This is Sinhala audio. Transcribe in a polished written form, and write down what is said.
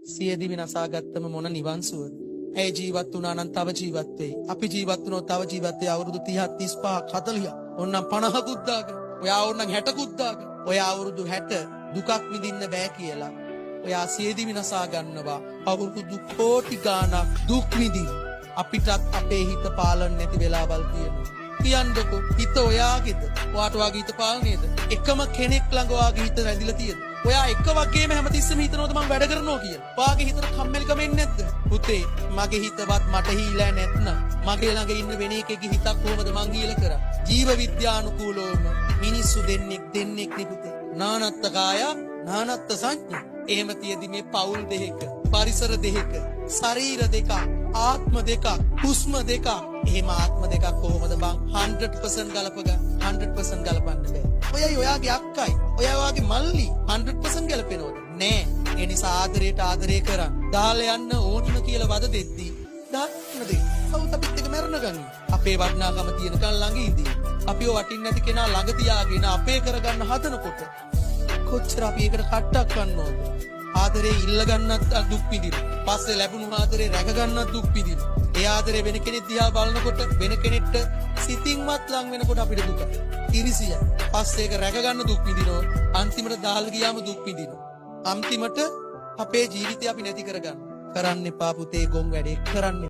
සියදි විනාසාගත්තම මොන නිවන් සුවද? ඇයි ජීවත් වුණා නම් තව ජීවත් වෙයි. අපි ජීවත් වුණොත් තව ජීවත් වෙයි අවුරුදු 30ක් 35ක් 40ක්. ඕන්නම් 50කුත් දාගෙන. ඔයා ඕන්නම් 60කුත් දාගෙන. ඔයා අවුරුදු 60 දුකක් විඳින්න බෑ කියලා. ඔයා සියදි විනාසා ගන්නවා. අවුරුදු කෝටි ගාණක් දුක් විඳින්න. අපිටත් අපේ හිත පාලන නැති වෙලාවල් තියෙනවා. කියන්නකෝ හිත ඔයාගේද? ඔයාට ඔයාගේ හිත පාලනේද? එකම කෙනෙක් ළඟ ඔයාගේ හිත රැඳිලා තියෙද? ඔයා එක වගේම හැමතිස්සෙම හිතනවද මම වැඩ කරනවා කියලා? ඔයාගේ හිතට කම්මැලිකම එන්නේ නැද්ද? පුතේ මගේ හිතවත් මට හීලා නැත්නම් මගේ ළඟ ඉන්න වෙන එකෙක්ගේ හිතක් කොහමද මං හීලා කරා? ජීව විද්‍යානුකූලවම මිනිස්සු දෙන්නෙක් නේ පුතේ. නානත්ත කාය නානත්ත සංඥා. එහෙම තියදී මේ පවුල් දෙක, පරිසර දෙක, ශරීර දෙක, ආත්ම දෙක, හුස්ම දෙක. එහෙම ආත්ම දෙකක් කොහොමද බං 100% ගලපගන්න? 100% ගලපන්න බෑ. ඔයයි ඔයාගේ අක්කයි, ඔයාගේ මල්ලි 100% ගැලපෙනවද? නෑ. ඒ නිසා ආදරයට ආදරය කරන්. දාලා යන්න ඕනිම කියලා වද දෙද්දී දාන්න දෙන්න. කවුද අපිත් එක මැරණ ගන්නේ? අපේ වටිනාකම තියෙනකන් ළඟ ඉඳී. අපිව වටින්න නැති කෙනා ළඟ තියාගෙන අපේ කරගන්න හදනකොට කොච්චර අපි ඒකට කට්ටක් ගන්නවද? ආදරේ ඉල්ල ගන්නත් දුක් විඳින. පස්සේ ලැබුණු ආදරේ රැක ගන්නත් දුක් විඳින. ඒ ආදරේ වෙන කෙනෙක් දිහා බලනකොට වෙන කෙනෙක්ට සිතින්වත් ලං වෙනකොට අපිට දුක. ඉරිසිය. පස්සේ ඒක රැක ගන්න දුක් විඳිනවා. අන්තිමට දාලා ගියාම දුක් විඳිනවා. අන්තිමට අපේ ජීවිතය අපි නැති කරගන්න. කරන්න එපා පුතේ ගොන් වැඩේ කරන්න.